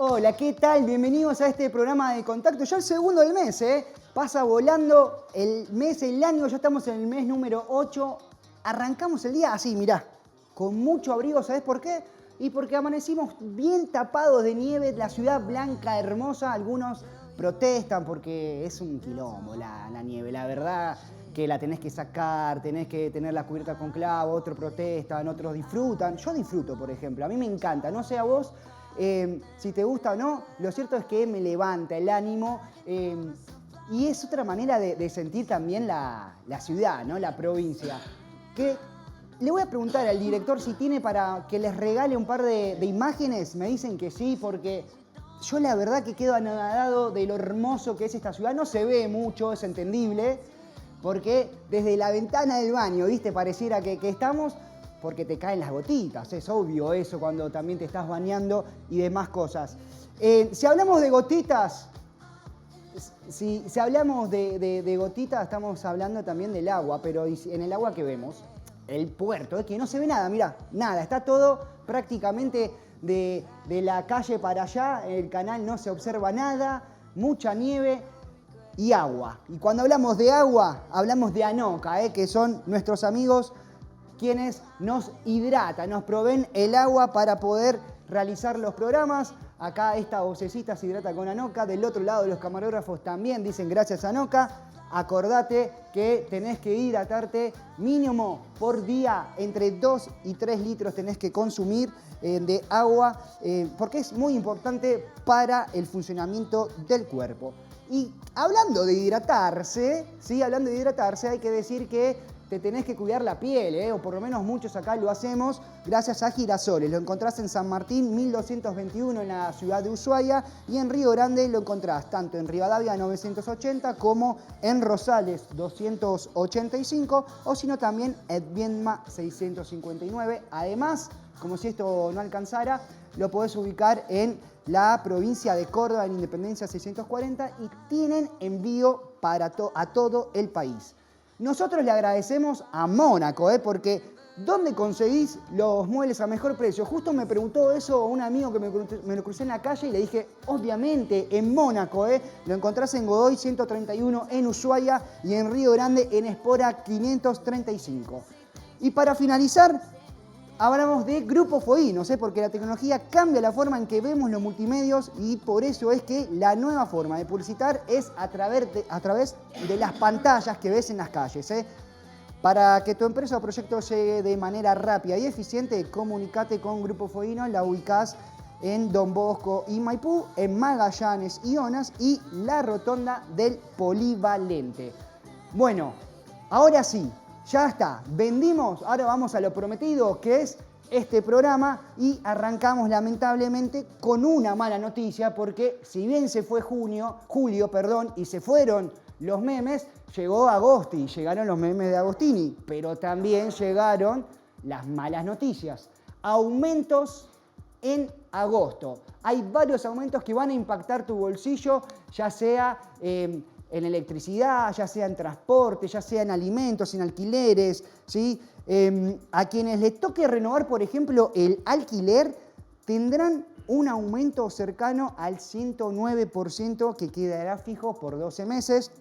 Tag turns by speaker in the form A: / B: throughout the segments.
A: Hola, ¿qué tal? Bienvenidos a este programa de Contacto. Ya el segundo del mes, ¿eh? Pasa volando el mes, el año, ya estamos en el mes número 8. Arrancamos el día así, mirá, con mucho abrigo, ¿sabés por qué? Y porque amanecimos bien tapados de nieve, la ciudad blanca, hermosa. Algunos protestan porque es un quilombo la nieve, la verdad que la tenés que sacar, tenés que tenerla cubierta con clavo, otros protestan, otros disfrutan. Yo disfruto, por ejemplo, a mí me encanta, no sé a vos si te gusta o no, lo cierto es que me levanta el ánimo y es otra manera de sentir también la ciudad, ¿no? La provincia. Que le voy a preguntar al director si tiene para que les regale un par de imágenes. Me dicen que sí, porque yo la verdad que quedo anonadado de lo hermoso que es esta ciudad. No se ve mucho, es entendible, porque desde la ventana del baño, ¿viste? Pareciera que estamos, porque te caen las gotitas. Es obvio eso cuando también te estás bañando y demás cosas. Si hablamos de gotitas, si hablamos de gotitas, estamos hablando también del agua, pero en el agua que vemos, el puerto, es que no se ve nada, mirá, nada, está todo prácticamente de la calle para allá, el canal no se observa nada, mucha nieve y agua. Y cuando hablamos de agua, hablamos de Anoka, que son nuestros amigos quienes nos hidratan, nos proveen el agua para poder realizar los programas. Acá esta vocecita se hidrata con Anoka. Del otro lado los camarógrafos también dicen gracias a Anoka. Acordate que tenés que hidratarte mínimo por día, entre 2 y 3 litros tenés que consumir de agua, porque es muy importante para el funcionamiento del cuerpo. Y hablando de hidratarse, ¿sí? Hablando de hidratarse, hay que decir que te tenés que cuidar la piel, o por lo menos muchos acá lo hacemos gracias a Girasoles. Lo encontrás en San Martín 1221 en la ciudad de Ushuaia y en Río Grande lo encontrás tanto en Rivadavia 980 como en Rosales 285 o sino también en Viedma 659. Además, como si esto no alcanzara, lo podés ubicar en la provincia de Córdoba en Independencia 640 y tienen envío para a todo el país. Nosotros le agradecemos a Mónaco, porque ¿dónde conseguís los muebles a mejor precio? Justo me preguntó eso un amigo que me lo crucé en la calle y le dije, obviamente, en Mónaco, Lo encontrás en Godoy 131 en Ushuaia y en Río Grande en Espora 535. Y para finalizar, hablamos de grupos fueguinos, porque la tecnología cambia la forma en que vemos los multimedios y por eso es que la nueva forma de publicitar es a través de las pantallas que ves en las calles. Para que tu empresa o proyecto llegue de manera rápida y eficiente, comunicate con Grupo Fueguino, la ubicás en Don Bosco y Maipú, en Magallanes y Onas y la Rotonda del Polivalente. Bueno, ahora sí. Ya está, vendimos, ahora vamos a lo prometido, que es este programa y arrancamos lamentablemente con una mala noticia porque si bien se fue julio, y se fueron los memes, llegó Agosti, llegaron los memes de Agostini, pero también llegaron las malas noticias. Aumentos en agosto. Hay varios aumentos que van a impactar tu bolsillo, ya sea en electricidad, ya sea en transporte, ya sea en alimentos, en alquileres, ¿sí? A quienes les toque renovar, por ejemplo, el alquiler, tendrán un aumento cercano al 109% que quedará fijo por 12 meses.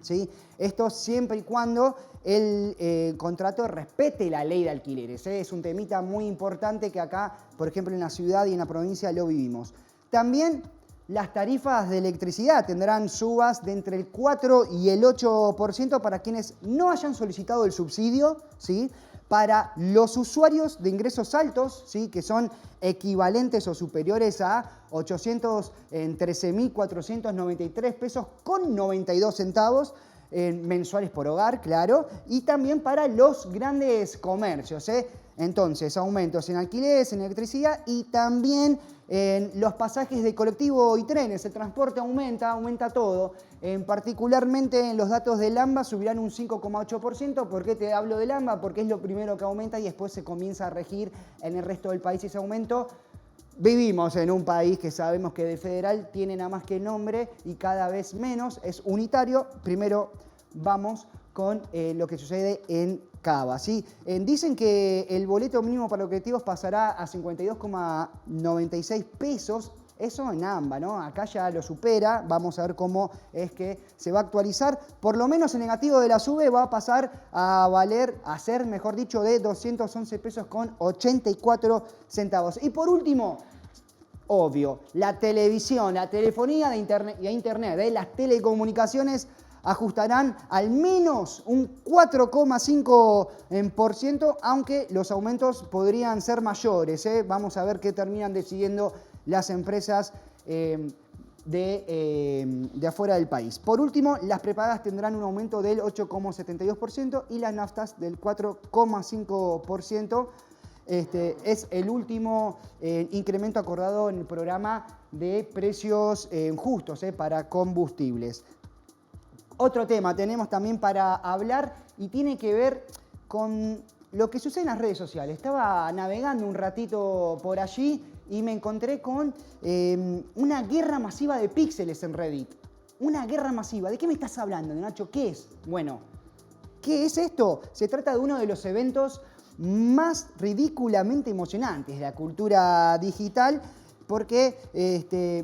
A: ¿Sí? Esto siempre y cuando el contrato respete la ley de alquileres. Es un temita muy importante que acá, por ejemplo, en la ciudad y en la provincia lo vivimos. También las tarifas de electricidad tendrán subas de entre el 4 y el 8% para quienes no hayan solicitado el subsidio, ¿sí? Para los usuarios de ingresos altos, ¿sí? Que son equivalentes o superiores a 813.493 pesos con 92 centavos mensuales por hogar, claro, y también para los grandes comercios, Entonces, aumentos en alquileres, en electricidad y también en los pasajes de colectivo y trenes. El transporte aumenta todo. Particularmente en los datos del AMBA subirán un 5,8%. ¿Por qué te hablo del AMBA? Porque es lo primero que aumenta y después se comienza a regir en el resto del país ese aumento. Vivimos en un país que sabemos que de federal tiene nada más que nombre y cada vez menos, es unitario. Primero vamos con lo que sucede en Cava, ¿sí? Dicen que el boleto mínimo para los colectivos pasará a 52,96 pesos Eso en AMBA, ¿no? Acá ya lo supera, vamos a ver cómo es que se va a actualizar. Por lo menos el negativo de la SUBE va a pasar a ser, mejor dicho, de 211 pesos con 84 centavos. Y por último, obvio, la televisión, la telefonía de internet, las telecomunicaciones ajustarán al menos un 4,5%, aunque los aumentos podrían ser mayores. Vamos a ver qué terminan decidiendo las empresas de afuera del país. Por último, las prepagas tendrán un aumento del 8,72% y las naftas del 4,5%. Es el último incremento acordado en el programa de precios justos para combustibles. Otro tema tenemos también para hablar y tiene que ver con lo que sucede en las redes sociales. Estaba navegando un ratito por allí y me encontré con una guerra masiva de píxeles en Reddit. Una guerra masiva. ¿De qué me estás hablando, Nacho? ¿Qué es? Bueno, ¿qué es esto? Se trata de uno de los eventos más ridículamente emocionantes de la cultura digital porque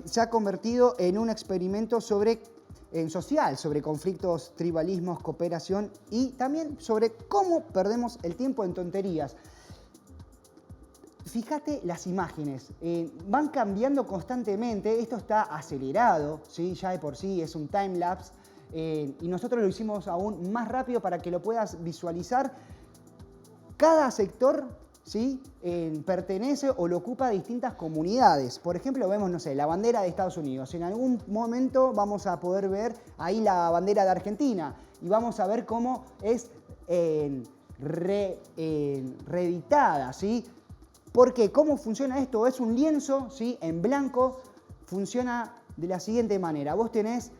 A: se ha convertido en un experimento social, sobre conflictos, tribalismos, cooperación y también sobre cómo perdemos el tiempo en tonterías. Fíjate las imágenes, van cambiando constantemente, esto está acelerado, ¿sí? Ya de por sí es un timelapse y nosotros lo hicimos aún más rápido para que lo puedas visualizar. Cada sector, ¿sí? Pertenece o lo ocupa distintas comunidades. Por ejemplo, vemos, no sé, la bandera de Estados Unidos. En algún momento vamos a poder ver ahí la bandera de Argentina y vamos a ver cómo es reeditada, ¿sí? Porque ¿cómo funciona esto? Es un lienzo, ¿sí? En blanco. Funciona de la siguiente manera. Vos tenés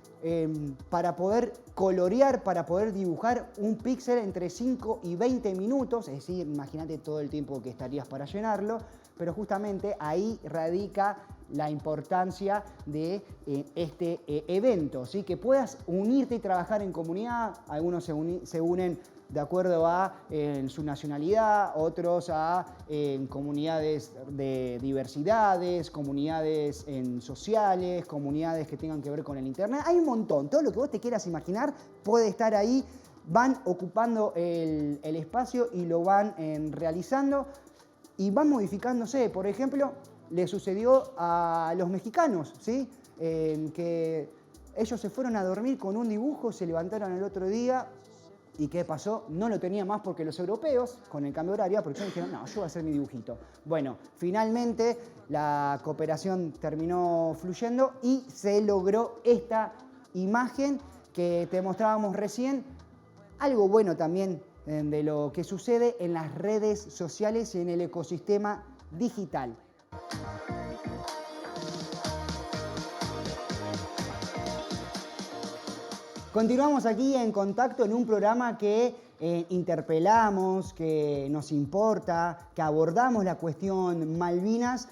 A: para poder colorear, para poder dibujar un píxel entre 5 y 20 minutos, es decir, imagínate todo el tiempo que estarías para llenarlo, pero justamente ahí radica la importancia de este evento, ¿sí? Que puedas unirte y trabajar en comunidad. Algunos se unen de acuerdo a su nacionalidad, otros a comunidades de diversidades, comunidades sociales, comunidades que tengan que ver con el internet. Hay un montón, todo lo que vos te quieras imaginar puede estar ahí, van ocupando el espacio y lo van realizando y van modificándose. Por ejemplo, le sucedió a los mexicanos, ¿sí? Que ellos se fueron a dormir con un dibujo, se levantaron el otro día. ¿Y qué pasó? No lo tenía más porque los europeos, con el cambio horario, aprovecharon y dijeron, no, yo voy a hacer mi dibujito. Bueno, finalmente la cooperación terminó fluyendo y se logró esta imagen que te mostrábamos recién. Algo bueno también de lo que sucede en las redes sociales y en el ecosistema digital. Continuamos aquí en Contacto en un programa que interpelamos, que nos importa, que abordamos la cuestión Malvinas.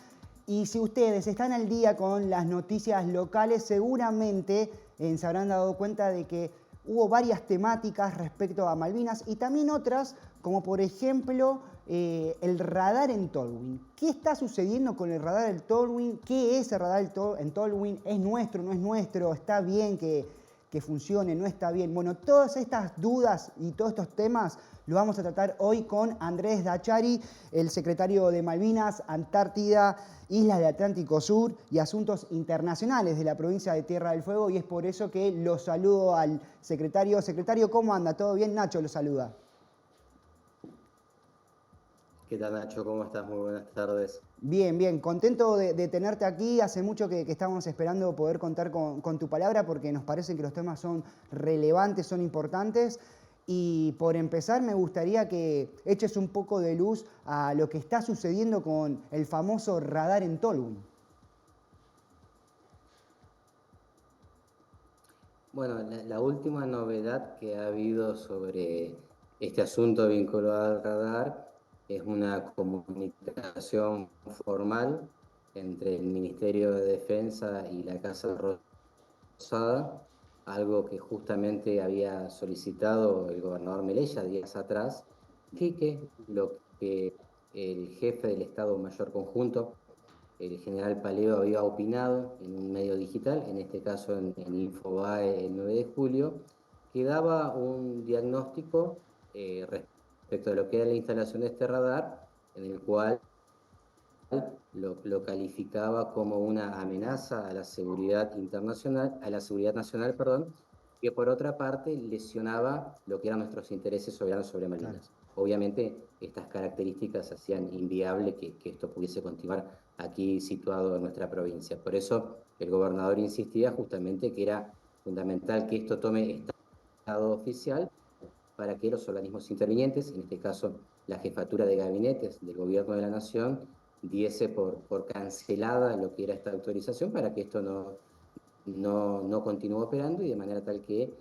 A: Y si ustedes están al día con las noticias locales, seguramente se habrán dado cuenta de que hubo varias temáticas respecto a Malvinas y también otras, como por ejemplo el radar en Tolwyn. ¿Qué está sucediendo con el radar en Tolwyn? ¿Qué es el radar en Tolwyn? ¿Es nuestro? ¿No es nuestro? ¿Está bien que funcione? ¿No está bien? Bueno, todas estas dudas y todos estos temas los vamos a tratar hoy con Andrés Dachari, el secretario de Malvinas, Antártida, Islas del Atlántico Sur y Asuntos Internacionales de la provincia de Tierra del Fuego, y es por eso que lo saludo al secretario. Secretario, ¿cómo anda? ¿Todo bien? Nacho lo saluda.
B: ¿Qué tal, Nacho? ¿Cómo estás? Muy buenas tardes.
A: Bien, bien. Contento de tenerte aquí. Hace mucho que estábamos esperando poder contar con tu palabra porque nos parece que los temas son relevantes, son importantes. Y por empezar, me gustaría que eches un poco de luz a lo que está sucediendo con el famoso radar en Tolwyn.
B: Bueno, la última novedad que ha habido sobre este asunto vinculado al radar es una comunicación formal entre el Ministerio de Defensa y la Casa Rosada, algo que justamente había solicitado el gobernador Melella días atrás, lo que el jefe del Estado Mayor Conjunto el general Paleo había opinado en un medio digital, en este caso en Infobae el 9 de julio, que daba un diagnóstico respecto a lo que era la instalación de este radar, en el cual lo calificaba como una amenaza a la seguridad internacional, a la seguridad nacional, perdón, que por otra parte lesionaba lo que eran nuestros intereses soberanos sobre
A: Claro.
B: Malvinas. Obviamente, estas características hacían inviable que esto pudiese continuar aquí situado en nuestra provincia. Por eso el gobernador insistía justamente que era fundamental que esto tome estado oficial para que los organismos intervinientes, en este caso la jefatura de gabinetes del gobierno de la nación, diese por cancelada lo que era esta autorización para que esto no continúe operando y de manera tal que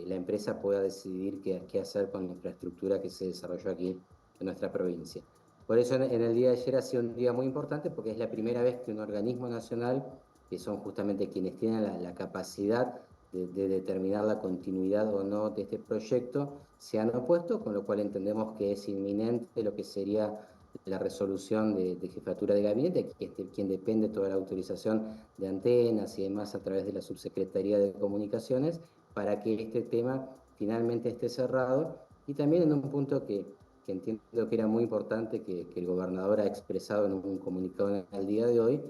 B: la empresa pueda decidir qué hacer con la infraestructura que se desarrolló aquí en nuestra provincia. Por eso en el día de ayer ha sido un día muy importante porque es la primera vez que un organismo nacional, que son justamente quienes tienen la capacidad de determinar la continuidad o no de este proyecto, se han opuesto, con lo cual entendemos que es inminente lo que sería la resolución de jefatura de gabinete, que es quien depende toda la autorización de antenas y demás a través de la Subsecretaría de Comunicaciones, para que este tema finalmente esté cerrado. Y también en un punto que entiendo que era muy importante, que el gobernador ha expresado en un comunicado en el día de hoy,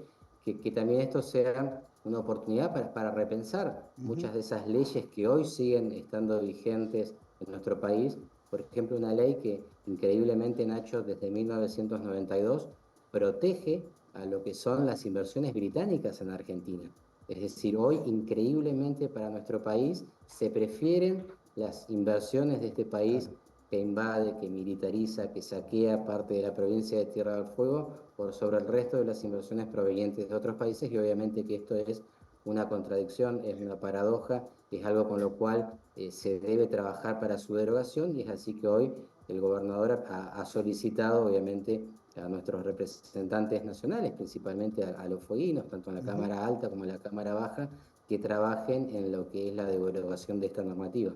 B: que también esto sea una oportunidad para repensar muchas de esas leyes que hoy siguen estando vigentes en nuestro país. Por ejemplo, una ley que increíblemente, Nacho, desde 1992 protege a lo que son las inversiones británicas en Argentina. Es decir, hoy increíblemente para nuestro país se prefieren las inversiones de este país que invade, que militariza, que saquea parte de la provincia de Tierra del Fuego por sobre el resto de las inversiones provenientes de otros países, y obviamente que esto es una contradicción, es una paradoja, es algo con lo cual se debe trabajar para su derogación, y es así que hoy el gobernador ha solicitado obviamente a nuestros representantes nacionales, principalmente a los fueguinos, tanto en la Cámara Alta como en la Cámara Baja, que trabajen en lo que es la derogación de esta normativa.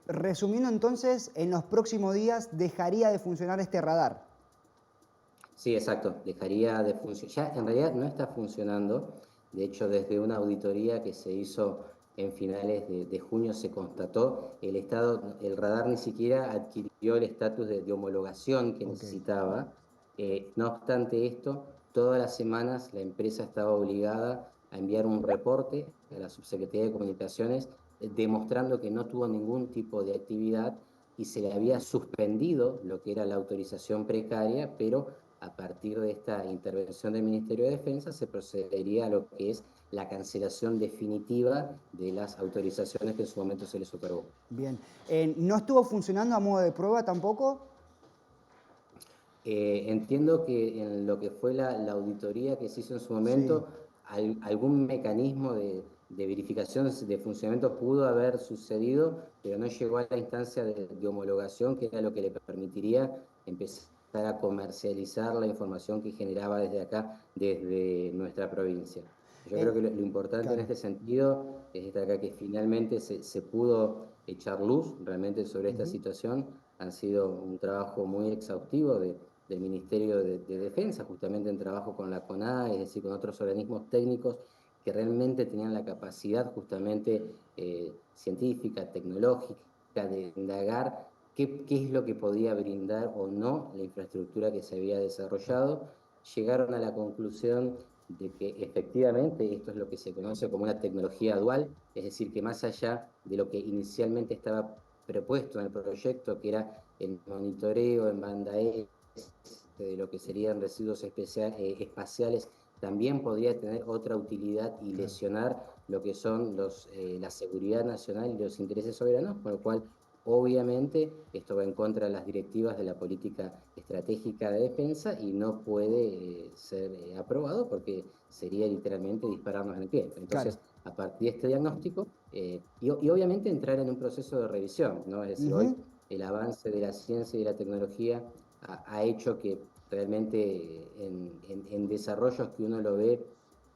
A: Resumiendo entonces, en los próximos días dejaría de funcionar este radar.
B: Sí, exacto, dejaría de funcionar. Ya en realidad no está funcionando. De hecho, desde una auditoría que se hizo en finales de junio se constató el radar ni siquiera adquirió el estatus de homologación que necesitaba. No obstante esto, todas las semanas la empresa estaba obligada a enviar un reporte a la Subsecretaría de Comunicaciones demostrando que no tuvo ningún tipo de actividad y se le había suspendido lo que era la autorización precaria, pero a partir de esta intervención del Ministerio de Defensa se procedería a lo que es la cancelación definitiva de las autorizaciones que en su momento se les otorgó.
A: Bien. ¿No estuvo funcionando a modo de prueba tampoco?
B: Entiendo que en lo que fue la auditoría que se hizo en su
A: Sí.
B: momento, algún mecanismo de verificación de funcionamiento pudo haber sucedido, pero no llegó a la instancia de homologación, que era lo que le permitiría empezar a comercializar la información que generaba desde acá, desde nuestra provincia. Yo creo que lo importante en
A: Claro.
B: este sentido es destacar que finalmente se pudo echar luz realmente sobre esta situación. Han sido un trabajo muy exhaustivo del Ministerio de Defensa, justamente en trabajo con la CONAE, es decir, con otros organismos técnicos que realmente tenían la capacidad justamente científica, tecnológica, de indagar qué es lo que podía brindar o no la infraestructura que se había desarrollado. Llegaron a la conclusión de que efectivamente esto es lo que se conoce como una tecnología dual, es decir, que más allá de lo que inicialmente estaba propuesto en el proyecto, que era el monitoreo en banda E de lo que serían residuos espaciales, también podría tener otra utilidad y lesionar lo que son la seguridad nacional y los intereses soberanos, con lo cual obviamente esto va en contra de las directivas de la política estratégica de defensa y no puede ser aprobado porque sería literalmente dispararnos en el pie.
A: Claro.
B: Entonces, a partir de este diagnóstico, y obviamente entrar en un proceso de revisión, ¿no? Es decir, hoy el avance de la ciencia y de la tecnología ha hecho que realmente en desarrollos que uno lo ve,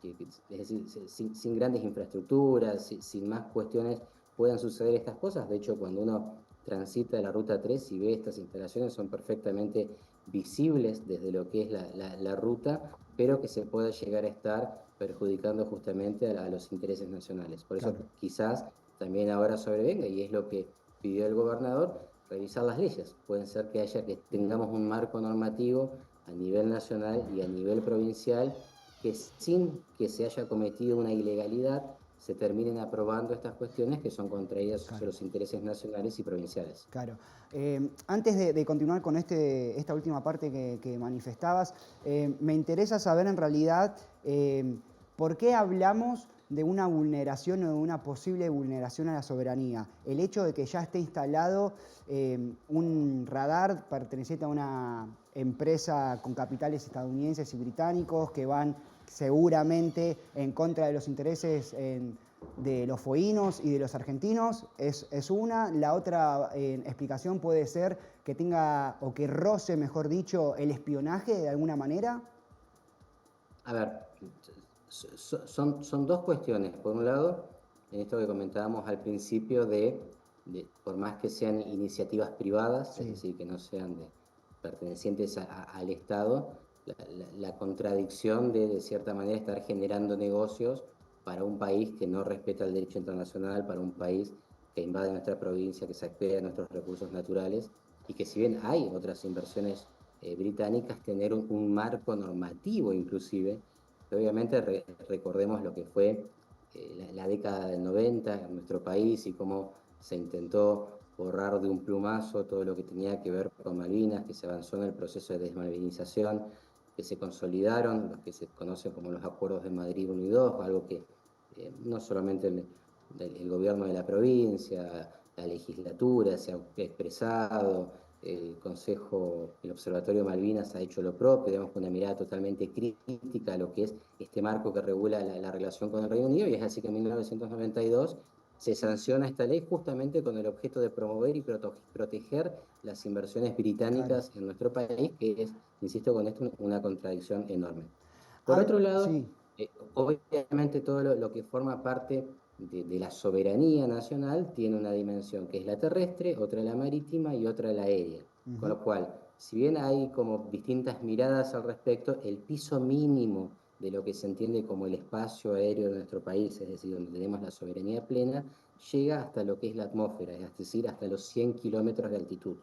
B: es decir, sin grandes infraestructuras, sin más cuestiones, puedan suceder estas cosas. De hecho, cuando uno transita la Ruta 3 y ve estas instalaciones, son perfectamente visibles desde lo que es la ruta, pero que se pueda llegar a estar perjudicando justamente a los intereses nacionales. Por eso
A: Claro.
B: quizás también ahora sobrevenga, y es lo que pidió el gobernador, revisar las leyes. Puede ser que tengamos un marco normativo a nivel nacional y a nivel provincial que sin que se haya cometido una ilegalidad se terminen aprobando estas cuestiones que son contraídas a los intereses nacionales y provinciales.
A: Claro. Antes de continuar con esta última parte que manifestabas, me interesa saber en realidad por qué hablamos de una vulneración o de una posible vulneración a la soberanía. El hecho de que ya esté instalado un radar perteneciente a una empresa con capitales estadounidenses y británicos que van seguramente en contra de los intereses de los foínos y de los argentinos, es una. La otra explicación puede ser que tenga, o que roce, mejor dicho, el espionaje de alguna manera.
B: A ver, son dos cuestiones. Por un lado, en esto que comentábamos al principio por más que sean iniciativas privadas,
A: Sí.
B: es decir, que no sean pertenecientes al Estado, la contradicción de cierta manera, estar generando negocios para un país que no respeta el derecho internacional, para un país que invade nuestra provincia, que saquea nuestros recursos naturales, y que si bien hay otras inversiones británicas, tener un marco normativo inclusive, que obviamente recordemos lo que fue la década del 90 en nuestro país y cómo se intentó borrar de un plumazo todo lo que tenía que ver con Malvinas, que se avanzó en el proceso de desmalvinización, que se consolidaron los que se conocen como los acuerdos de Madrid 1 y 2, algo que no solamente el gobierno de la provincia, la legislatura se ha expresado, el Consejo, el Observatorio Malvinas ha hecho lo propio, digamos, con una mirada totalmente crítica a lo que es este marco que regula la relación con el Reino Unido, y es así que en 1992 se sanciona esta ley justamente con el objeto de promover y proteger las inversiones británicas en nuestro país, que es, insisto con esto, una contradicción enorme. Por otro lado,
A: Sí.
B: obviamente todo lo que forma parte de la soberanía nacional tiene una dimensión que es la terrestre, otra la marítima y otra la aérea. Con lo cual, si bien hay como distintas miradas al respecto, el piso mínimo de lo que se entiende como el espacio aéreo de nuestro país, es decir, donde tenemos la soberanía plena, llega hasta lo que es la atmósfera, es decir, hasta los 100 kilómetros de altitud.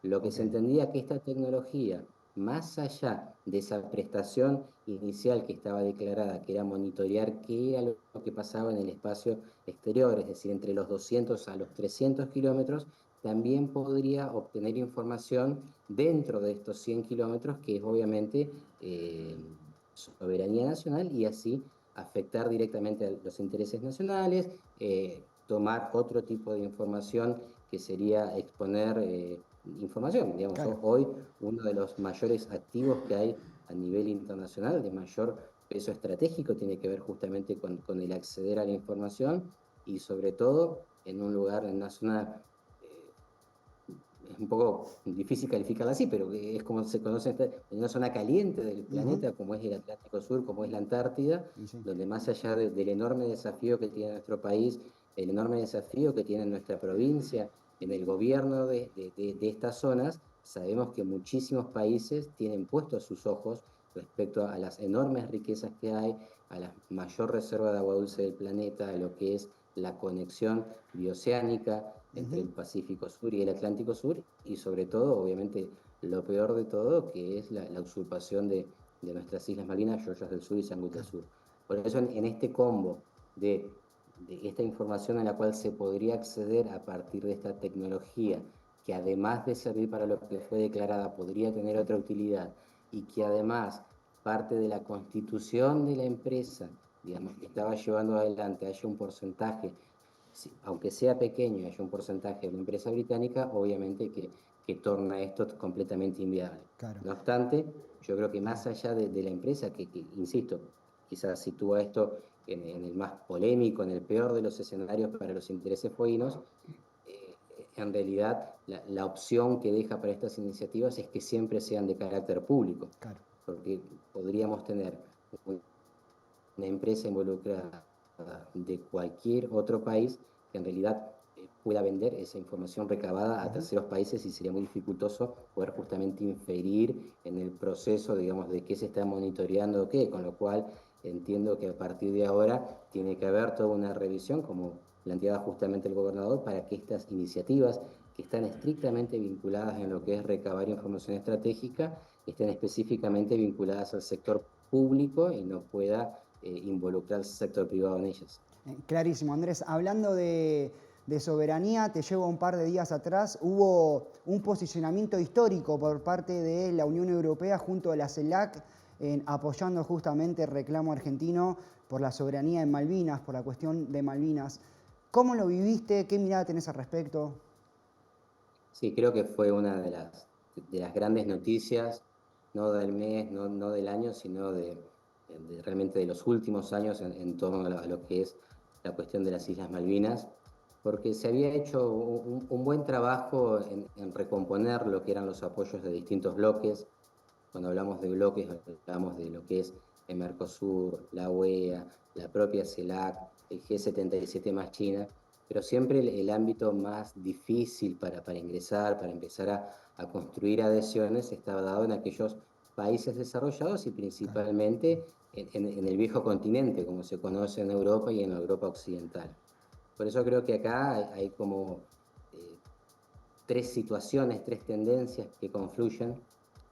B: Lo que se entendía que esta tecnología, más allá de esa prestación inicial que estaba declarada, que era monitorear qué era lo que pasaba en el espacio exterior, es decir, entre los 200 a los 300 kilómetros, también podría obtener información dentro de estos 100 kilómetros, que es obviamente soberanía nacional, y así afectar directamente a los intereses nacionales, tomar otro tipo de información que sería exponer información. Digamos,
A: Claro.
B: hoy uno de los mayores activos que hay a nivel internacional, de mayor peso estratégico, tiene que ver justamente con el acceder a la información y sobre todo en un lugar, en una zona, es un poco difícil calificarla así, pero es como se conoce en una zona caliente del planeta, como es el Atlántico Sur, como es la Antártida,
A: Sí.
B: donde más allá del enorme desafío que tiene nuestro país, el enorme desafío que tiene nuestra provincia, en el gobierno de estas zonas, sabemos que muchísimos países tienen puestos sus ojos respecto a las enormes riquezas que hay, a la mayor reserva de agua dulce del planeta, a lo que es la conexión bioceánica entre el Pacífico Sur y el Atlántico Sur, y sobre todo, obviamente, lo peor de todo, que es la usurpación de nuestras Islas Malvinas, Georgias del Sur y Sandwich del Sur. Por eso, en este combo de esta información a la cual se podría acceder a partir de esta tecnología, que además de servir para lo que fue declarada, podría tener otra utilidad, y que además parte de la constitución de la empresa, digamos, que estaba llevando adelante, haya un porcentaje, aunque sea pequeño, haya un porcentaje de una empresa británica, obviamente que torna esto completamente inviable.
A: Claro.
B: No obstante, yo creo que más allá de la empresa, que, insisto, quizás sitúa esto en el más polémico, en el peor de los escenarios para los intereses fueguinos, en realidad la opción que deja para estas iniciativas es que siempre sean de carácter público,
A: Claro.
B: porque podríamos tener una empresa involucrada de cualquier otro país que en realidad pueda vender esa información recabada a terceros países y sería muy dificultoso poder justamente inferir en el proceso, digamos, de qué se está monitoreando o qué, con lo cual entiendo que a partir de ahora tiene que haber toda una revisión, como planteaba justamente el gobernador, para que estas iniciativas que están estrictamente vinculadas en lo que es recabar información estratégica, estén específicamente vinculadas al sector público y no pueda involucrar al sector privado en ellas.
A: Clarísimo, Andrés. Hablando de soberanía, te llevo un par de días atrás, hubo un posicionamiento histórico por parte de la Unión Europea junto a la CELAC, apoyando justamente el reclamo argentino por la soberanía en Malvinas, por la cuestión de Malvinas. ¿Cómo lo viviste? ¿Qué mirada tenés al respecto?
B: Sí, creo que fue una de las grandes noticias, no del mes, no del año, sino realmente de los últimos años en torno a lo que es la cuestión de las Islas Malvinas, porque se había hecho un buen trabajo en recomponer lo que eran los apoyos de distintos bloques. Cuando hablamos de bloques, hablamos de lo que es el Mercosur, la UEA, la propia CELAC, el G77 más China, pero siempre el ámbito más difícil para ingresar, para empezar a construir adhesiones, estaba dado en aquellos países desarrollados y principalmente en el viejo continente, como se conoce en Europa y en la Europa occidental. Por eso creo que acá hay como tres situaciones, tres tendencias que confluyen.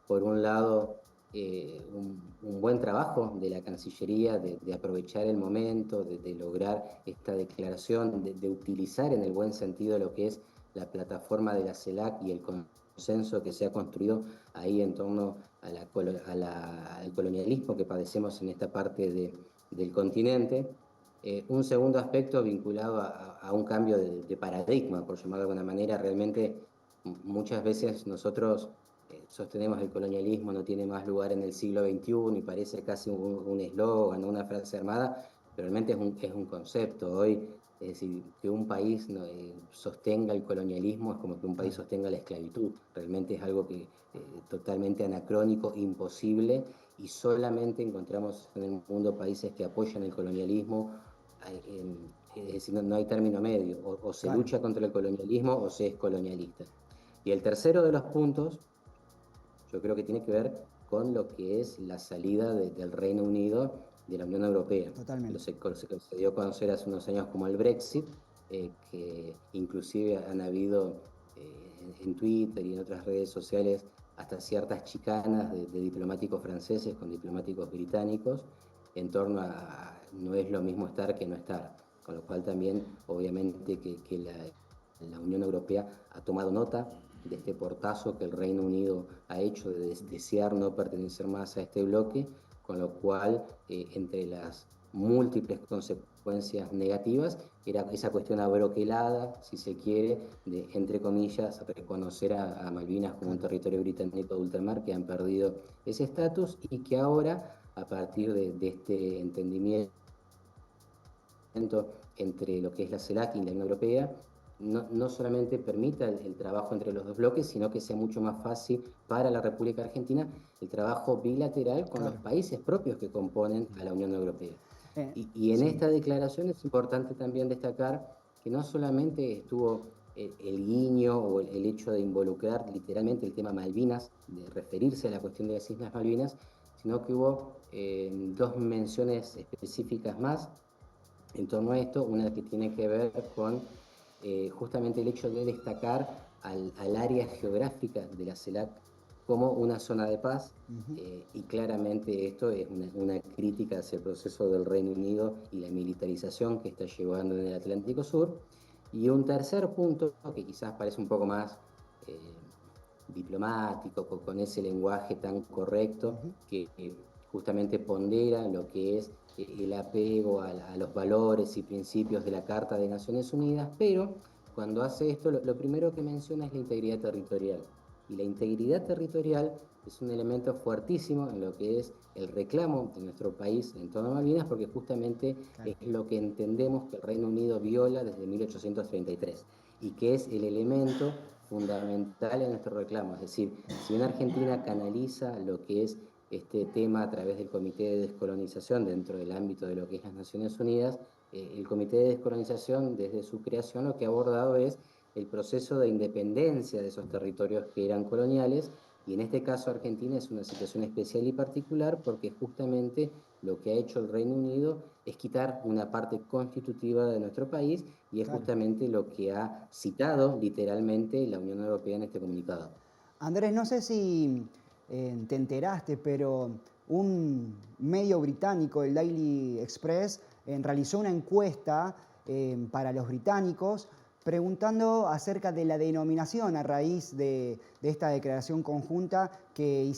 B: Por un lado, un buen trabajo de la Cancillería de aprovechar el momento, de lograr esta declaración, de utilizar en el buen sentido lo que es la plataforma de la CELAC y el consenso que se ha construido ahí en torno al colonialismo que padecemos en esta parte del continente. Un segundo aspecto vinculado a un cambio de paradigma, por llamarlo de alguna manera. Realmente muchas veces nosotros sostenemos el colonialismo no tiene más lugar en el siglo XXI y parece casi un eslogan, una frase armada, pero realmente es un concepto. Hoy, es decir, que un país sostenga el colonialismo es como que un país sostenga la esclavitud. Realmente es algo que totalmente anacrónico, imposible, y solamente encontramos en el mundo países que apoyan el colonialismo. Es decir, no hay término medio, o se lucha contra el colonialismo o se es colonialista. Y el tercero de los puntos, yo creo que tiene que ver con lo que es la salida del Reino Unido de la Unión Europea.
A: Totalmente.
B: Se dio a conocer hace unos años como el Brexit, que inclusive han habido en Twitter y en otras redes sociales hasta ciertas chicanas de diplomáticos franceses con diplomáticos británicos en torno a no es lo mismo estar que no estar. Con lo cual también, obviamente, que la Unión Europea ha tomado nota de este portazo que el Reino Unido ha hecho de desear no pertenecer más a este bloque, con lo cual, entre las múltiples consecuencias negativas, era esa cuestión abroquelada, si se quiere, de, entre comillas, reconocer a Malvinas como un territorio británico de ultramar, que han perdido ese estatus y que ahora, a partir de este entendimiento entre lo que es la CELAC y la Unión Europea, no solamente permita el trabajo entre los dos bloques, sino que sea mucho más fácil para la República Argentina el trabajo bilateral con los países propios que componen a la Unión Europea. Y en esta declaración es importante también destacar que no solamente estuvo el guiño o el hecho de involucrar literalmente el tema Malvinas, de referirse a la cuestión de las Islas Malvinas, sino que hubo dos menciones específicas más en torno a esto, una que tiene que ver con justamente el hecho de destacar al área geográfica de la CELAC como una zona de paz, y claramente esto es una crítica hacia el proceso del Reino Unido y la militarización que está llevando en el Atlántico Sur. Y un tercer punto, que quizás parece un poco más diplomático, con ese lenguaje tan correcto, que justamente pondera lo que es el apego a los valores y principios de la Carta de Naciones Unidas, pero cuando hace esto, lo primero que menciona es la integridad territorial. Y la integridad territorial es un elemento fuertísimo en lo que es el reclamo de nuestro país en torno a Malvinas, porque justamente es lo que entendemos que el Reino Unido viola desde 1833 y que es el elemento fundamental en nuestro reclamo. Es decir, si una Argentina canaliza lo que es este tema a través del Comité de Descolonización dentro del ámbito de lo que es las Naciones Unidas, El Comité de Descolonización, desde su creación, lo que ha abordado es el proceso de independencia de esos territorios que eran coloniales, y en este caso Argentina es una situación especial y particular porque justamente lo que ha hecho el Reino Unido es quitar una parte constitutiva de nuestro país, y es
A: Claro.
B: justamente lo que ha citado literalmente la Unión Europea en este comunicado.
A: Andrés, no sé si te enteraste, pero un medio británico, el Daily Express, realizó una encuesta para los británicos preguntando acerca de la denominación a raíz de esta declaración conjunta que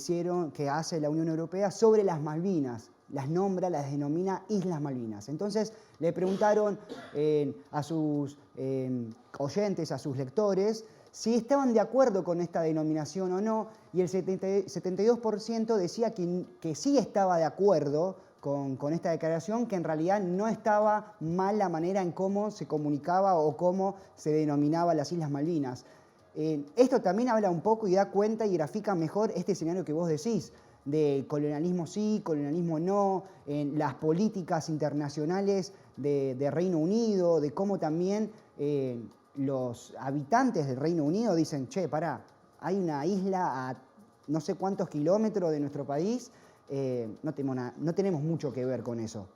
A: hace la Unión Europea sobre las Malvinas. Las nombra, las denomina Islas Malvinas. Entonces le preguntaron a sus oyentes, a sus lectores, si estaban de acuerdo con esta denominación o no, y el 72% decía que sí estaba de acuerdo con esta declaración, que en realidad no estaba mal la manera en cómo se comunicaba o cómo se denominaba las Islas Malvinas. Esto también habla un poco y da cuenta y grafica mejor este escenario que vos decís, de colonialismo sí, colonialismo no, en las políticas internacionales de Reino Unido, de cómo también los habitantes del Reino Unido dicen, che, pará, hay una isla a no sé cuántos kilómetros de nuestro país, no tenemos mucho que ver con eso.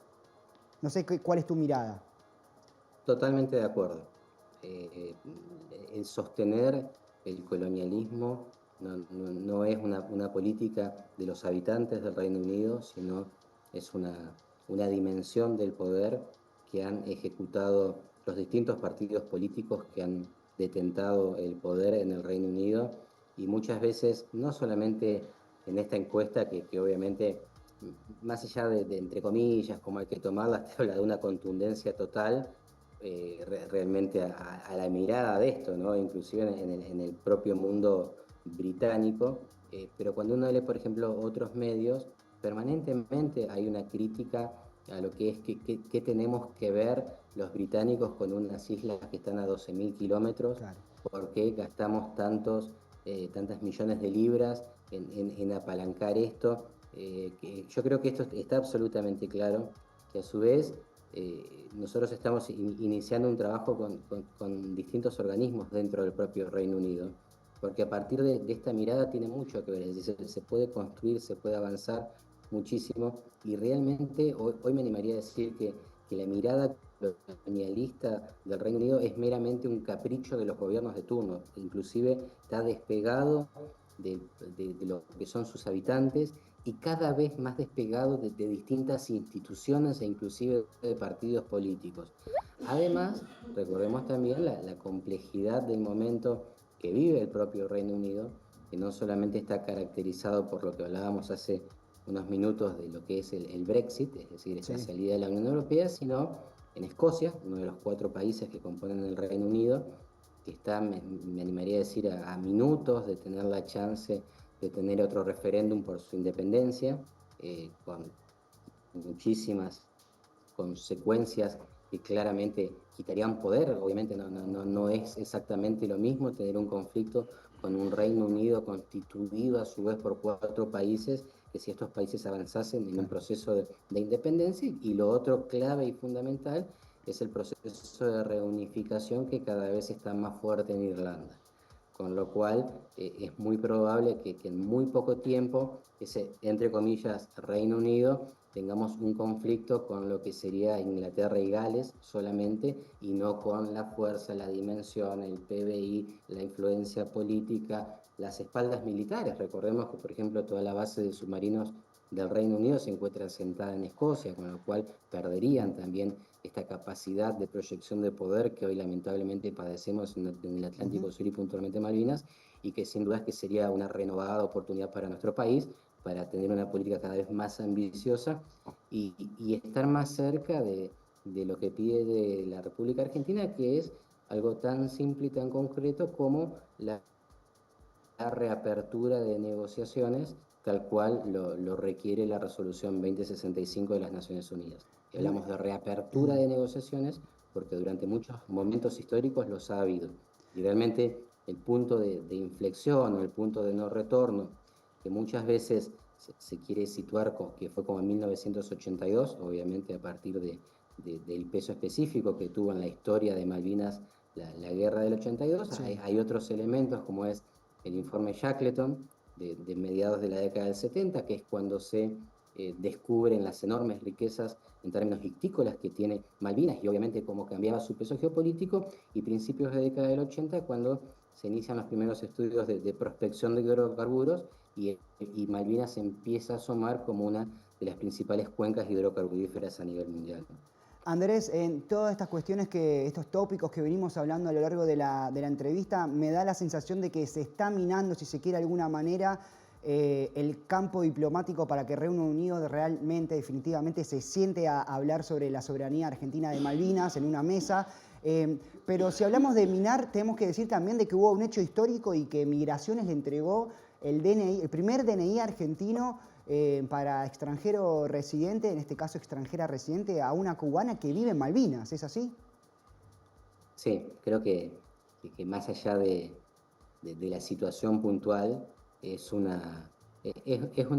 A: No sé cuál es tu mirada.
B: Totalmente de acuerdo. El sostener el colonialismo no es una política de los habitantes del Reino Unido, sino es una dimensión del poder que han ejecutado los distintos partidos políticos que han detentado el poder en el Reino Unido, y muchas veces, no solamente en esta encuesta, que obviamente, más allá de entre comillas, como hay que tomarla, te habla de una contundencia total, realmente a la mirada de esto, ¿no? Inclusive en el propio mundo británico, pero cuando uno lee, por ejemplo, otros medios, permanentemente hay una crítica a lo que es que tenemos que ver los británicos con unas islas que están a 12.000 kilómetros,
A: Claro.
B: por qué gastamos tantas millones de libras en apalancar esto. Yo creo que esto está absolutamente claro, que a su vez nosotros estamos iniciando un trabajo con distintos organismos dentro del propio Reino Unido, porque a partir de esta mirada tiene mucho que ver, es decir, se puede construir, se puede avanzar muchísimo, y realmente hoy me animaría a decir que la mirada colonialista del Reino Unido es meramente un capricho de los gobiernos de turno, inclusive está despegado de lo que son sus habitantes, y cada vez más despegado de distintas instituciones e inclusive de partidos políticos. Además, recordemos también la complejidad del momento que vive el propio Reino Unido, que no solamente está caracterizado por lo que hablábamos hace unos minutos de lo que es el Brexit, es decir, esta
A: Sí.
B: salida de la Unión Europea, sino en Escocia, uno de los 4 países que componen el Reino Unido, que está, me animaría a decir, a minutos de tener la chance de tener otro referéndum por su independencia, con muchísimas consecuencias que claramente quitarían poder. Obviamente no es exactamente lo mismo tener un conflicto con un Reino Unido constituido a su vez por 4 países, que si estos países avanzasen en un
A: Claro.
B: proceso de independencia. Y lo otro clave y fundamental es el proceso de reunificación, que cada vez está más fuerte en Irlanda. Con lo cual es muy probable que en muy poco tiempo ese, entre comillas, Reino Unido, tengamos un conflicto con lo que sería Inglaterra y Gales solamente, y no con la fuerza, la dimensión, el PBI, la influencia política, las espaldas militares. Recordemos que, por ejemplo, toda la base de submarinos del Reino Unido se encuentra sentada en Escocia, con lo cual perderían también esta capacidad de proyección de poder que hoy lamentablemente padecemos en el Atlántico Sur y puntualmente Malvinas, y que sin duda es que sería una renovada oportunidad para nuestro país para tener una política cada vez más ambiciosa y estar más cerca de lo que pide la República Argentina, que es algo tan simple y tan concreto como la reapertura de negociaciones, tal cual lo requiere la resolución 2065 de las Naciones Unidas. Y hablamos de reapertura de negociaciones porque durante muchos momentos históricos los ha habido. Y realmente el punto de inflexión o el punto de no retorno, que muchas veces se quiere situar, que fue como en 1982, obviamente a partir del peso específico que tuvo en la historia de Malvinas la guerra del 82. Sí. Hay otros elementos, como es el informe Shackleton de mediados de la década del 70, que es cuando se descubren las enormes riquezas en términos vitícolas que tiene Malvinas y obviamente cómo cambiaba su peso geopolítico, y principios de la década del 80 cuando se inician los primeros estudios de prospección de hidrocarburos y Malvinas empieza a asomar como una de las principales cuencas hidrocarburíferas a nivel mundial.
A: Andrés, en todas estas cuestiones, estos tópicos que venimos hablando a lo largo de la entrevista, me da la sensación de que se está minando, si se quiere de alguna manera, el campo diplomático para que Reino Unido realmente, definitivamente, se siente a hablar sobre la soberanía argentina de Malvinas en una mesa. Pero si hablamos de minar, tenemos que decir también de que hubo un hecho histórico y que Migraciones le entregó el DNI, el primer DNI argentino para extranjero residente, en este caso extranjera residente, a una cubana que vive en Malvinas. ¿Es así?
B: Sí, creo que más allá de la situación puntual, es un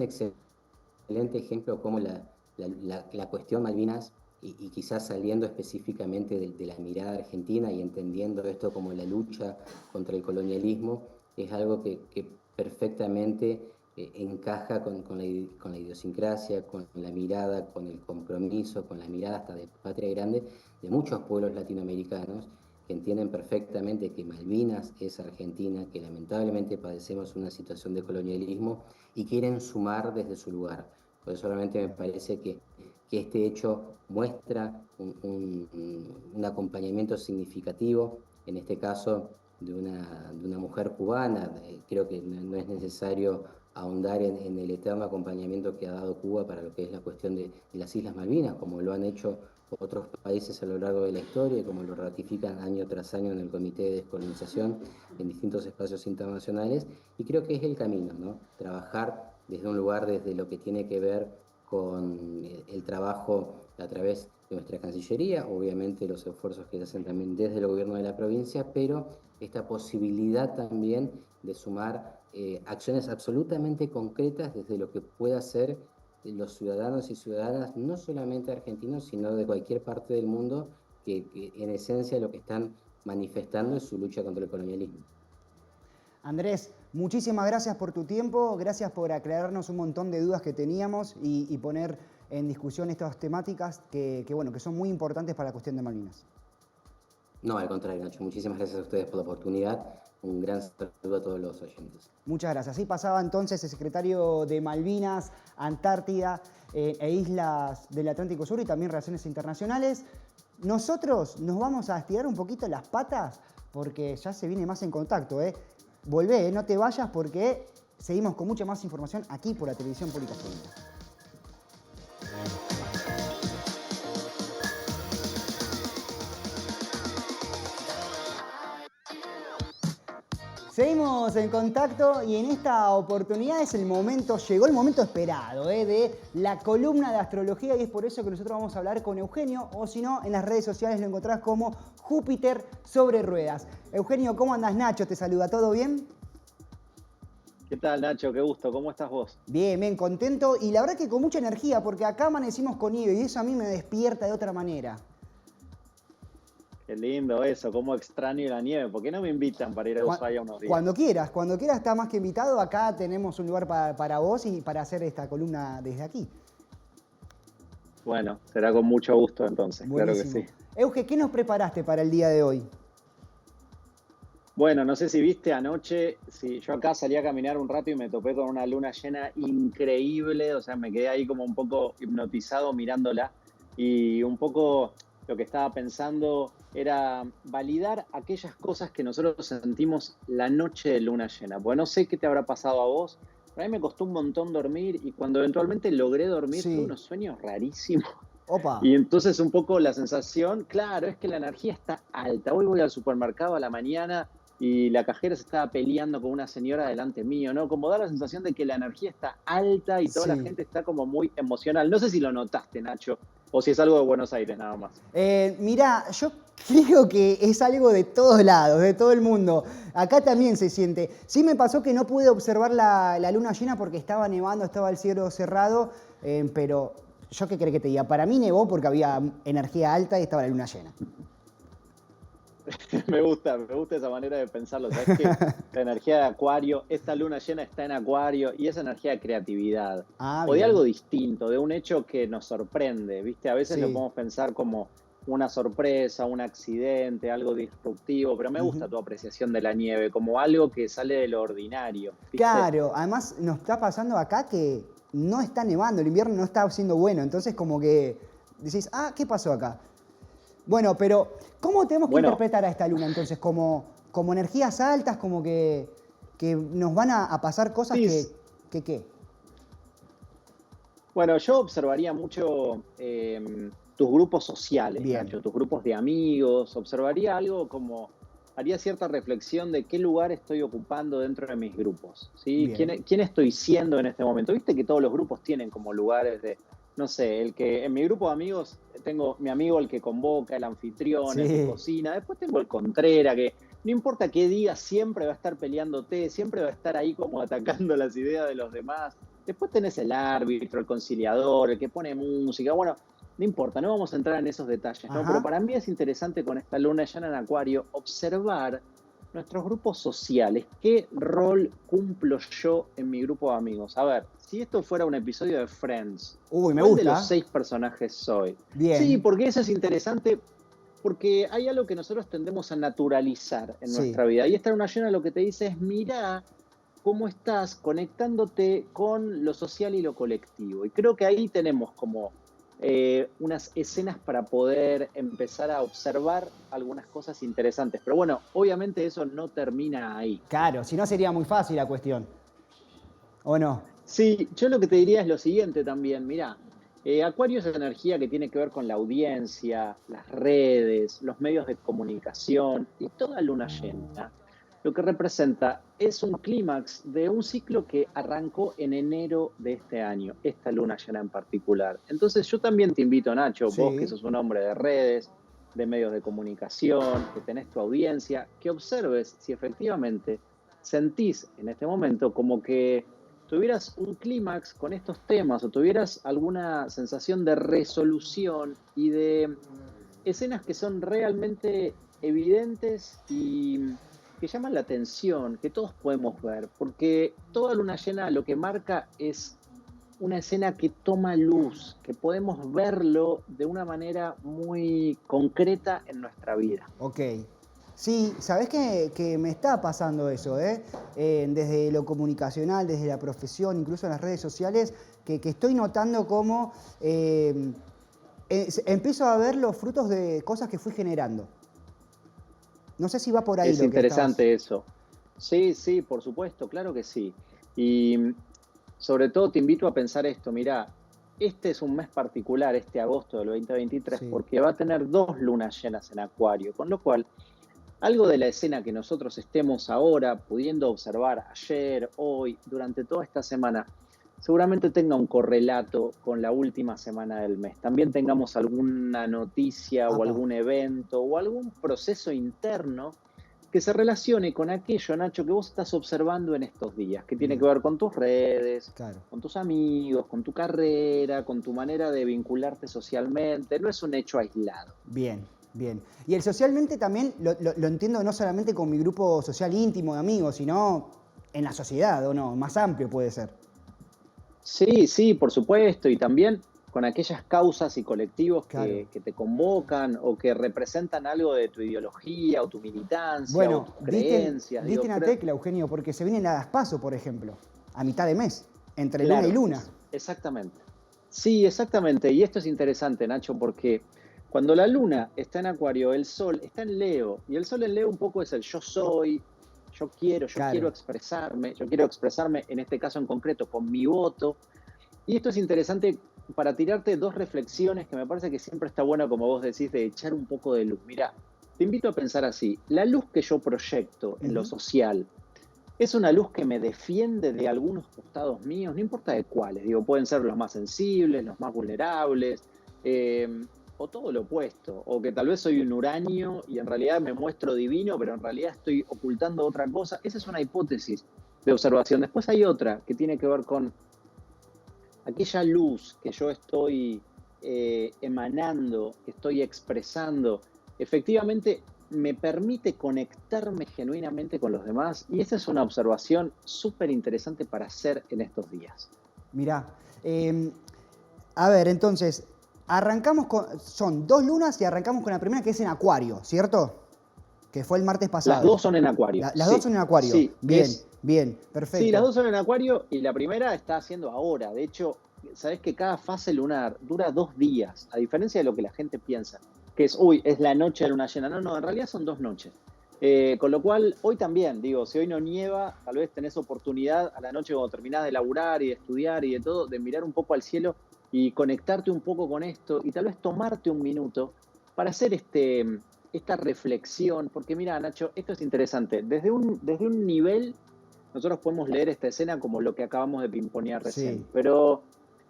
B: excelente ejemplo cómo la cuestión Malvinas, y quizás saliendo específicamente de la mirada argentina y entendiendo esto como la lucha contra el colonialismo, es algo que perfectamente encaja con la idiosincrasia, con la mirada, con el compromiso, con la mirada hasta de patria grande de muchos pueblos latinoamericanos que entienden perfectamente que Malvinas es Argentina, que lamentablemente padecemos una situación de colonialismo y quieren sumar desde su lugar. Por eso solamente me parece que este hecho muestra un acompañamiento significativo, en este caso de una mujer cubana. Creo que no es necesario ahondar en el eterno acompañamiento que ha dado Cuba para lo que es la cuestión de las Islas Malvinas, como lo han hecho otros países a lo largo de la historia, como lo ratifican año tras año en el Comité de Descolonización, en distintos espacios internacionales, y creo que es el camino, ¿no? Trabajar desde un lugar, desde lo que tiene que ver con el trabajo a través de nuestra Cancillería, obviamente los esfuerzos que se hacen también desde el gobierno de la provincia, pero esta posibilidad también de sumar acciones absolutamente concretas desde lo que pueda hacer los ciudadanos y ciudadanas, no solamente argentinos, sino de cualquier parte del mundo, que en esencia lo que están manifestando es su lucha contra el colonialismo.
A: Andrés, muchísimas gracias por tu tiempo, gracias por aclararnos un montón de dudas que teníamos y poner en discusión estas temáticas que son muy importantes para la cuestión de Malvinas.
B: No, al contrario, Nacho, muchísimas gracias a ustedes por la oportunidad. Un gran saludo a todos los oyentes.
A: Muchas gracias. Así pasaba entonces el secretario de Malvinas, Antártida e Islas del Atlántico Sur y también Relaciones Internacionales. Nosotros nos vamos a estirar un poquito las patas porque ya se viene más En Contacto. Volvé, no te vayas porque seguimos con mucha más información aquí por la Televisión Pública Argentina. Seguimos En Contacto y en esta oportunidad llegó el momento esperado de la columna de astrología, y es por eso que nosotros vamos a hablar con Eugenio, o si no, en las redes sociales lo encontrás como Júpiter sobre ruedas. Eugenio, ¿cómo andás? Nacho te saluda, ¿todo bien?
C: ¿Qué tal, Nacho? Qué gusto, ¿cómo estás vos?
A: Bien, bien, contento y la verdad que con mucha energía porque acá amanecimos con nieve y eso a mí me despierta de otra manera.
C: Qué lindo eso, cómo extraño la nieve. ¿Por qué no me invitan para ir a Ushuaia unos días?
A: Cuando quieras está más que invitado. Acá tenemos un lugar para vos y para hacer esta columna desde aquí.
C: Bueno, será con mucho gusto entonces. Buenísimo. Claro que sí.
A: Euge, ¿qué nos preparaste para el día de hoy?
C: Bueno, no sé si viste anoche, yo acá salí a caminar un rato y me topé con una luna llena increíble, o sea, me quedé ahí como un poco hipnotizado mirándola y un poco lo que estaba pensando era validar aquellas cosas que nosotros sentimos la noche de luna llena. Porque no sé qué te habrá pasado a vos, pero a mí me costó un montón dormir y cuando eventualmente logré dormir tuve unos sueños rarísimos.
A: Opa.
C: Y entonces un poco la sensación, claro, es que la energía está alta. Hoy voy al supermercado a la mañana y la cajera se estaba peleando con una señora delante mío, ¿no? Como da la sensación de que la energía está alta y toda la gente está como muy emocional. No sé si lo notaste, Nacho, o si es algo de Buenos Aires nada más.
A: Mirá, yo creo que es algo de todos lados, de todo el mundo. Acá también se siente. Sí me pasó que no pude observar la luna llena porque estaba nevando, estaba el cielo cerrado, pero ¿Yo qué querés que te diga? Para mí nevó porque había energía alta y estaba la luna llena.
C: Me gusta esa manera de pensarlo. Sabes que la energía de Acuario, esta luna llena está en Acuario y esa energía de creatividad. O de
A: Bien.
C: algo distinto, de un hecho que nos sorprende, ¿viste? A veces
A: Sí.
C: lo podemos pensar como una sorpresa, un accidente, algo disruptivo, pero me gusta tu apreciación de la nieve, como algo que sale de lo ordinario, ¿viste?
A: Claro, además nos está pasando acá que no está nevando, el invierno no está siendo bueno, entonces como que decís, ¿qué pasó acá? Bueno, pero ¿cómo tenemos que interpretar a esta luna entonces? ¿Como energías altas, como que nos van a pasar cosas
C: Sí.
A: que qué?
C: Bueno, yo observaría mucho tus grupos sociales,
A: Bien.
C: Nacho, tus grupos de amigos, observaría algo como, haría cierta reflexión de qué lugar estoy ocupando dentro de mis grupos, ¿sí? ¿Quién estoy siendo en este momento? Viste que todos los grupos tienen como lugares de, no sé, en mi grupo de amigos tengo mi amigo el que convoca, el anfitrión,
A: Sí.
C: el que cocina, después tengo el contrera, que no importa qué diga, siempre va a estar peleándote, siempre va a estar ahí como atacando las ideas de los demás. Después tenés el árbitro, el conciliador, el que pone música. Bueno, no importa, no vamos a entrar en esos detalles, ¿no? Pero para mí es interesante con esta luna llena en Acuario observar nuestros grupos sociales. ¿Qué rol cumplo yo en mi grupo de amigos? A ver, si esto fuera un episodio de Friends,
A: Uy, me
C: ¿cuál
A: gusta.
C: de los 6 personajes soy?
A: Bien.
C: Sí, porque eso es interesante, porque hay algo que nosotros tendemos a naturalizar en nuestra vida. Y esta luna llena lo que te dice es, mirá cómo estás conectándote con lo social y lo colectivo. Y creo que ahí tenemos como unas escenas para poder empezar a observar algunas cosas interesantes. Pero bueno, obviamente eso no termina ahí.
A: Claro, si no sería muy fácil la cuestión. ¿O no?
C: Sí, yo lo que te diría es lo siguiente también. Mirá, Acuario es energía que tiene que ver con la audiencia, las redes, los medios de comunicación y toda luna llena. Lo que representa es un clímax de un ciclo que arrancó en enero de este año, esta luna llena en particular. Entonces yo también te invito, Nacho, vos que sos un hombre de redes, de medios de comunicación, que tenés tu audiencia, que observes si efectivamente sentís en este momento como que tuvieras un clímax con estos temas o tuvieras alguna sensación de resolución y de escenas que son realmente evidentes y que llaman la atención, que todos podemos ver, porque toda luna llena lo que marca es una escena que toma luz, que podemos verlo de una manera muy concreta en nuestra vida.
A: Ok. Sí, sabés que me está pasando eso, desde lo comunicacional, desde la profesión, incluso en las redes sociales, que estoy notando cómo empiezo a ver los frutos de cosas que fui generando. No sé si va por ahí.
C: Es interesante eso. Sí, sí, por supuesto, claro que sí. Y sobre todo te invito a pensar esto, mirá, este es un mes particular, este agosto del 2023, porque va a tener 2 lunas llenas en Acuario, con lo cual algo de la escena que nosotros estemos ahora pudiendo observar ayer, hoy, durante toda esta semana, seguramente tenga un correlato con la última semana del mes. También tengamos alguna noticia o algún evento o algún proceso interno que se relacione con aquello, Nacho, que vos estás observando en estos días, que tiene que ver con tus redes, con tus amigos, con tu carrera, con tu manera de vincularte socialmente. No es un hecho aislado.
A: Bien. Bien. Y el socialmente también lo entiendo no solamente con mi grupo social íntimo de amigos, sino en la sociedad, ¿o no? Más amplio puede ser.
C: Sí, sí, por supuesto. Y también con aquellas causas y colectivos que te convocan o que representan algo de tu ideología o tu militancia o tus creencias.
A: Diste una tecla, Eugenio, porque se vienen las PASO, por ejemplo, a mitad de mes, entre luna y luna.
C: Exactamente. Sí, exactamente. Y esto es interesante, Nacho, porque cuando la luna está en Acuario, el sol está en Leo, y el sol en Leo un poco es el yo soy, yo quiero expresarme en este caso en concreto con mi voto. Y esto es interesante para tirarte 2 reflexiones que me parece que siempre está bueno, como vos decís, de echar un poco de luz. Mirá, te invito a pensar así, la luz que yo proyecto en lo social, ¿es una luz que me defiende de algunos costados míos? No importa de cuáles, digo, pueden ser los más sensibles, los más vulnerables, o todo lo opuesto, o que tal vez soy un uranio y en realidad me muestro divino, pero en realidad estoy ocultando otra cosa. Esa es una hipótesis de observación. Después hay otra que tiene que ver con aquella luz que yo estoy emanando, que estoy expresando, efectivamente me permite conectarme genuinamente con los demás, y esa es una observación súper interesante para hacer en estos días.
A: Mirá, a ver, entonces, arrancamos son 2 lunas y arrancamos con la primera que es en Acuario, ¿cierto? Que fue el martes pasado.
C: Las dos son en Acuario.
A: Las dos son en Acuario.
C: Sí,
A: bien, bien, perfecto.
C: Sí, las dos son en Acuario y la primera está haciendo ahora. De hecho, sabés que cada fase lunar dura 2 días, a diferencia de lo que la gente piensa, que es la noche de luna llena. No, en realidad son 2 noches. Con lo cual, hoy también, digo, si hoy no nieva, tal vez tenés oportunidad a la noche cuando terminás de laburar y de estudiar y de todo, de mirar un poco al cielo y conectarte un poco con esto y tal vez tomarte un minuto para hacer esta reflexión, porque mira, Nacho, esto es interesante. Desde un nivel, nosotros podemos leer esta escena como lo que acabamos de pimponear recién,
A: Sí.
C: pero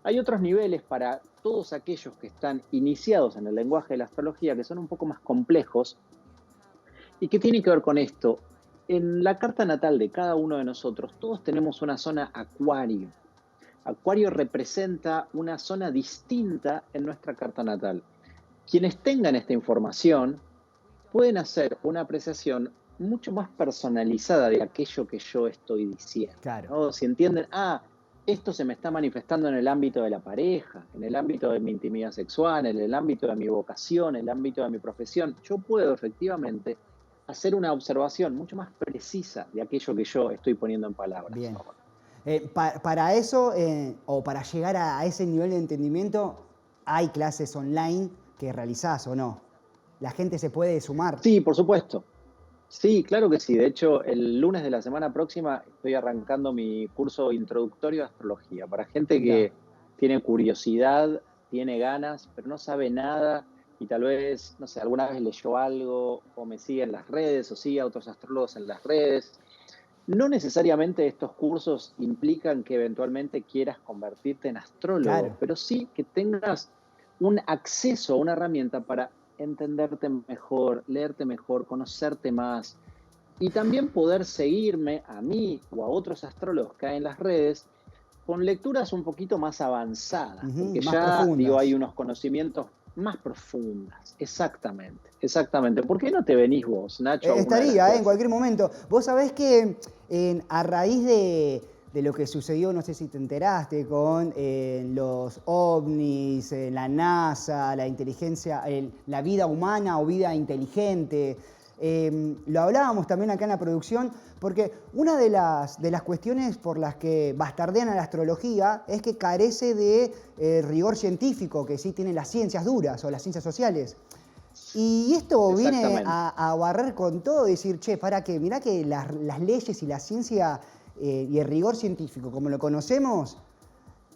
C: hay otros niveles para todos aquellos que están iniciados en el lenguaje de la astrología, que son un poco más complejos y que tienen que ver con esto. En la carta natal de cada uno de nosotros, todos tenemos una zona Acuario. Acuario representa una zona distinta en nuestra carta natal. Quienes tengan esta información pueden hacer una apreciación mucho más personalizada de aquello que yo estoy diciendo.
A: Claro.
C: ¿No? Si entienden, esto se me está manifestando en el ámbito de la pareja, en el ámbito de mi intimidad sexual, en el ámbito de mi vocación, en el ámbito de mi profesión, yo puedo efectivamente hacer una observación mucho más precisa de aquello que yo estoy poniendo en palabras.
A: Bien. Para eso, o para llegar a ese nivel de entendimiento, ¿hay clases online que realizás o no? ¿La gente se puede sumar?
C: Sí, por supuesto. Sí, claro que sí. De hecho, el lunes de la semana próxima estoy arrancando mi curso introductorio a astrología para gente que tiene curiosidad, tiene ganas, pero no sabe nada y tal vez, no sé, alguna vez leyó algo o me sigue en las redes o sigue a otros astrólogos en las redes. No necesariamente estos cursos implican que eventualmente quieras convertirte en astrólogo, pero sí que tengas un acceso a una herramienta para entenderte mejor, leerte mejor, conocerte más y también poder seguirme a mí o a otros astrólogos que hay en las redes con lecturas un poquito más avanzadas, porque
A: más
C: ya
A: profundas.
C: hay unos conocimientos más profundas. Exactamente. ¿Por qué no te venís vos, Nacho?
A: Estaría, en cualquier momento. Vos sabés que a raíz de lo que sucedió, no sé si te enteraste, con los ovnis, la NASA, la inteligencia, la vida humana o vida inteligente. Lo hablábamos también acá en la producción, porque una de las cuestiones por las que bastardean a la astrología es que carece de rigor científico, que sí tiene las ciencias duras o las ciencias sociales. Y esto viene a barrer con todo y decir, mirá que las leyes y la ciencia y el rigor científico, como lo conocemos,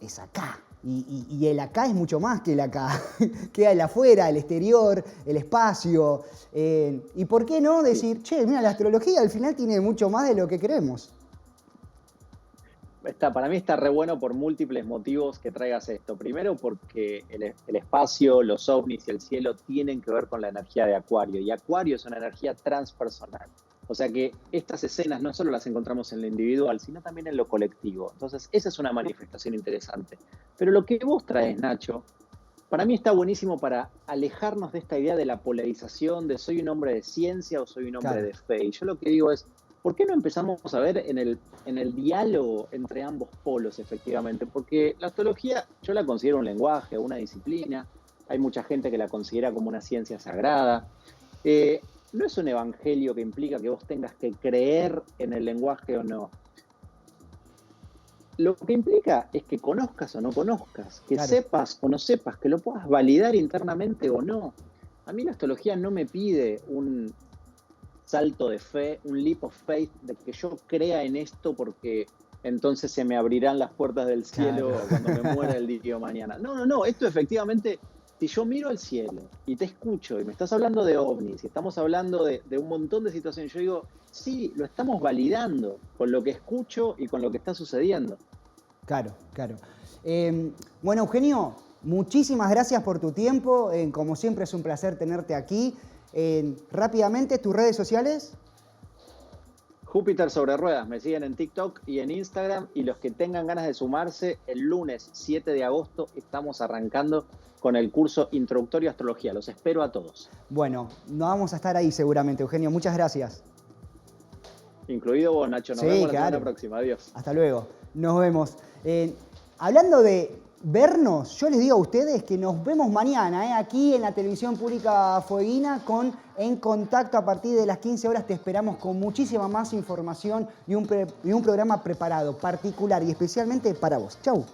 A: es acá. Y el acá es mucho más que el acá. Queda el afuera, el exterior, el espacio. ¿Y por qué no decir, mira, la astrología al final tiene mucho más de lo que creemos?
C: Para mí está re bueno por múltiples motivos que traigas esto. Primero porque el espacio, los ovnis y el cielo tienen que ver con la energía de Acuario. Y Acuario es una energía transpersonal. O sea que estas escenas no solo las encontramos en lo individual, sino también en lo colectivo. Entonces, esa es una manifestación interesante. Pero lo que vos traes, Nacho, para mí está buenísimo para alejarnos de esta idea de la polarización de soy un hombre de ciencia o soy un hombre de fe. Y yo lo que digo es, ¿por qué no empezamos a ver en el diálogo entre ambos polos, efectivamente? Porque la astrología yo la considero un lenguaje, una disciplina. Hay mucha gente que la considera como una ciencia sagrada. No es un evangelio que implica que vos tengas que creer en el lenguaje o no. Lo que implica es que conozcas o no conozcas, que sepas o no sepas, que lo puedas validar internamente o no. A mí la astrología no me pide un salto de fe, un leap of faith, de que yo crea en esto porque entonces se me abrirán las puertas del cielo cuando me muera el día de mañana. No, esto efectivamente... Si yo miro al cielo y te escucho y me estás hablando de ovnis y estamos hablando de un montón de situaciones, yo digo, sí, lo estamos validando con lo que escucho y con lo que está sucediendo.
A: Claro. Bueno, Eugenio, muchísimas gracias por tu tiempo. Como siempre es un placer tenerte aquí. Rápidamente, ¿tus redes sociales?
C: Júpiter sobre ruedas, me siguen en TikTok y en Instagram, y los que tengan ganas de sumarse, el lunes 7 de agosto estamos arrancando con el curso Introductorio a Astrología. Los espero a todos.
A: Bueno, no vamos a estar ahí seguramente, Eugenio. Muchas gracias.
C: Incluido vos, Nacho. Nos
A: Sí,
C: vemos la
A: claro.
C: semana próxima. Adiós.
A: Hasta luego. Nos vemos. Hablando de vernos, yo les digo a ustedes que nos vemos mañana, aquí en la televisión pública fueguina con En Contacto a partir de las 15 horas. Te esperamos con muchísima más información y un programa preparado, particular y especialmente para vos. Chau.